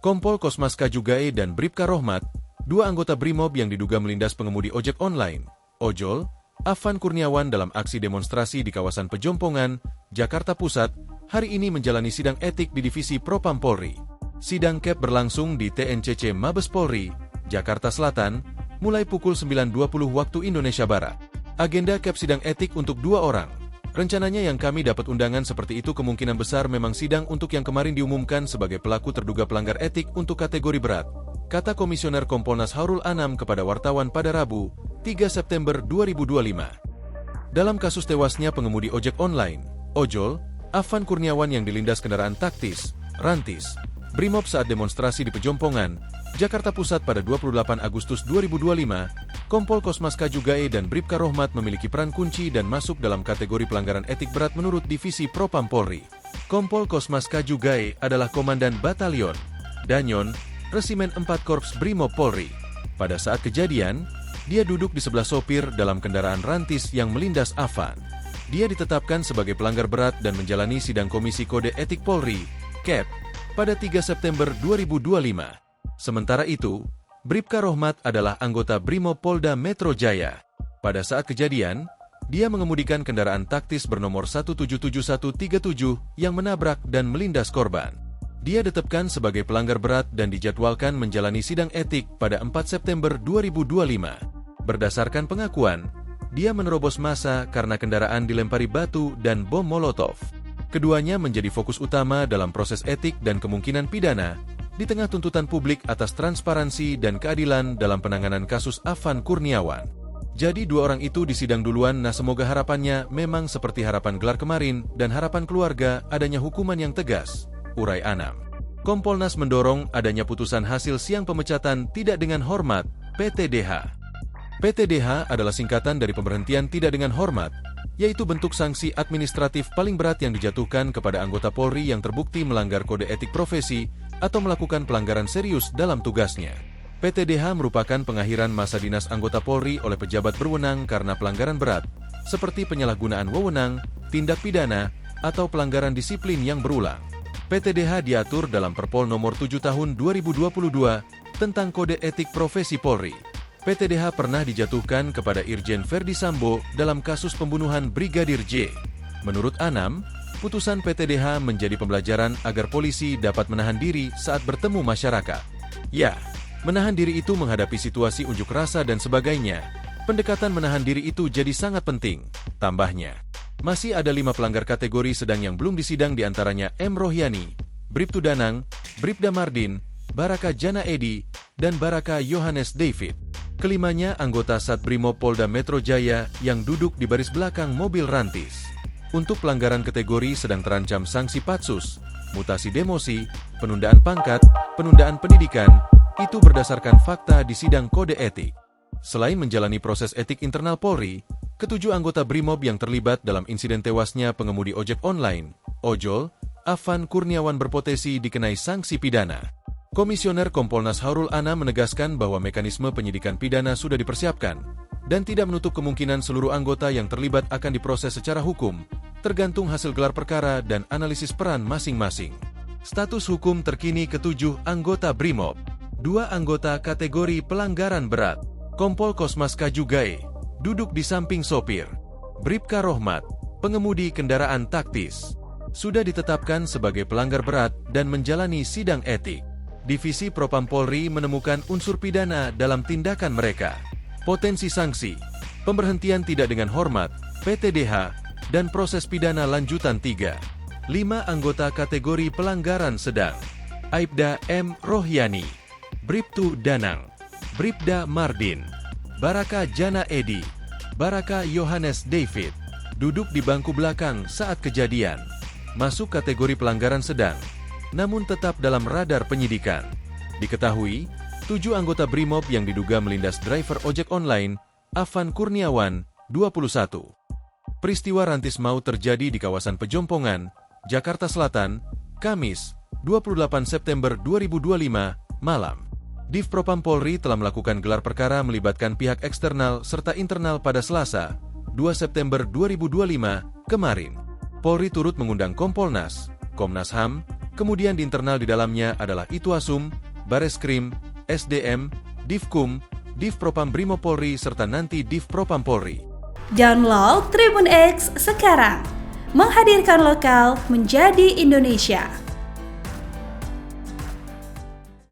Kompol Kosmas Kajugae dan Bribka Rohmat, dua anggota BRIMOB yang diduga melindas pengemudi ojek online, ojol, Afan Kurniawan dalam aksi demonstrasi di kawasan Pejompongan, Jakarta Pusat, hari ini menjalani sidang etik di Divisi Propam Polri. Sidang KEP berlangsung di TNCC Mabes Polri, Jakarta Selatan, mulai pukul 9.20 waktu Indonesia Barat. Agenda KEP sidang etik untuk dua orang. Rencananya yang kami dapat undangan seperti itu kemungkinan besar memang sidang untuk yang kemarin diumumkan sebagai pelaku terduga pelanggar etik untuk kategori berat, kata Komisioner Kompolnas Hairul Anam kepada wartawan pada Rabu, 3 September 2025. Dalam kasus tewasnya pengemudi ojek online, ojol, Afan Kurniawan yang dilindas kendaraan taktis, rantis, BRIMOB saat demonstrasi di Pejompongan, Jakarta Pusat pada 28 Agustus 2025, Kompol Kosmas Kajugae dan Bribka Rohmat memiliki peran kunci dan masuk dalam kategori pelanggaran etik berat menurut Divisi Propam Polri. Kompol Kosmas Kajugae adalah Komandan Batalion Danyon, Resimen 4 Korps BRIMOB Polri. Pada saat kejadian, dia duduk di sebelah sopir dalam kendaraan rantis yang melindas Afan. Dia ditetapkan sebagai pelanggar berat dan menjalani sidang Komisi Kode Etik Polri, KEP, pada 3 September 2025. Sementara itu, Bribka Rohmat adalah anggota BRIMOB Polda Metro Jaya. Pada saat kejadian, dia mengemudikan kendaraan taktis bernomor 177137 yang menabrak dan melindas korban. Dia ditetapkan sebagai pelanggar berat dan dijadwalkan menjalani sidang etik pada 4 September 2025. Berdasarkan pengakuan, dia menerobos massa karena kendaraan dilempari batu dan bom molotov. Keduanya menjadi fokus utama dalam proses etik dan kemungkinan pidana, di tengah tuntutan publik atas transparansi dan keadilan dalam penanganan kasus Afan Kurniawan. Jadi dua orang itu disidang duluan, nah semoga harapannya memang seperti harapan gelar kemarin dan harapan keluarga adanya hukuman yang tegas, urai Anam. Kompolnas mendorong adanya putusan hasil siang pemecatan tidak dengan hormat, PTDH. PTDH adalah singkatan dari pemberhentian tidak dengan hormat, yaitu bentuk sanksi administratif paling berat yang dijatuhkan kepada anggota Polri yang terbukti melanggar kode etik profesi atau melakukan pelanggaran serius dalam tugasnya. PTDH merupakan pengakhiran masa dinas anggota Polri oleh pejabat berwenang karena pelanggaran berat, seperti penyalahgunaan wewenang, tindak pidana, atau pelanggaran disiplin yang berulang. PTDH diatur dalam Perpol nomor 7 tahun 2022 tentang Kode Etik Profesi Polri. PTDH pernah dijatuhkan kepada Irjen Verdi Sambo dalam kasus pembunuhan Brigadir J. Menurut Anam, putusan PTDH menjadi pembelajaran agar polisi dapat menahan diri saat bertemu masyarakat. Ya, menahan diri itu menghadapi situasi unjuk rasa dan sebagainya. Pendekatan menahan diri itu jadi sangat penting, tambahnya. Masih ada 5 pelanggar kategori sedang yang belum disidang diantaranya M. Rohyani, Bribtu Danang, Bribda Mardin, Baraka Jana Edi, dan Baraka Yohanes David. Kelimanya anggota Sat BRIMOB Polda Metro Jaya yang duduk di baris belakang mobil rantis. Untuk pelanggaran kategori sedang terancam sanksi patsus, mutasi demosi, penundaan pangkat, penundaan pendidikan, itu berdasarkan fakta di sidang kode etik. Selain menjalani proses etik internal Polri, ketujuh anggota BRIMOB yang terlibat dalam insiden tewasnya pengemudi ojek online, ojol, Afan Kurniawan berpotensi dikenai sanksi pidana. Komisioner Kompolnas Hairul Anam menegaskan bahwa mekanisme penyidikan pidana sudah dipersiapkan, dan tidak menutup kemungkinan seluruh anggota yang terlibat akan diproses secara hukum, tergantung hasil gelar perkara dan analisis peran masing-masing. Status hukum terkini ketujuh anggota BRIMOB. 2 anggota kategori pelanggaran berat. Kompol Kosmas Kajugae, duduk di samping sopir. Bribka Rohmat, pengemudi kendaraan taktis, sudah ditetapkan sebagai pelanggar berat dan menjalani sidang etik. Divisi Propam Polri menemukan unsur pidana dalam tindakan mereka. Potensi sanksi, pemberhentian tidak dengan hormat, PTDH, dan proses pidana lanjutan 3. 5 anggota kategori pelanggaran sedang. Aibda M. Rohyani, Bribtu Danang, Bribda Mardin, Baraka Jana Edi, Baraka Yohanes David, duduk di bangku belakang saat kejadian. Masuk kategori pelanggaran sedang, namun tetap dalam radar penyidikan. Diketahui, 7 anggota BRIMOB yang diduga melindas driver ojek online, Afan Kurniawan, 21. Peristiwa rantis maut terjadi di kawasan Pejompongan, Jakarta Selatan, Kamis, 28 September 2025, malam. Div Propam Polri telah melakukan gelar perkara melibatkan pihak eksternal serta internal pada Selasa, 2 September 2025, kemarin. Polri turut mengundang Kompolnas, Komnas HAM, Kemudian di internal di dalamnya adalah Ituasum, Bareskrim, SDM, Divkum, Div Propam Brimo Polri, serta nanti Div Propam Polri. Download Tribun X sekarang, menghadirkan lokal menjadi Indonesia.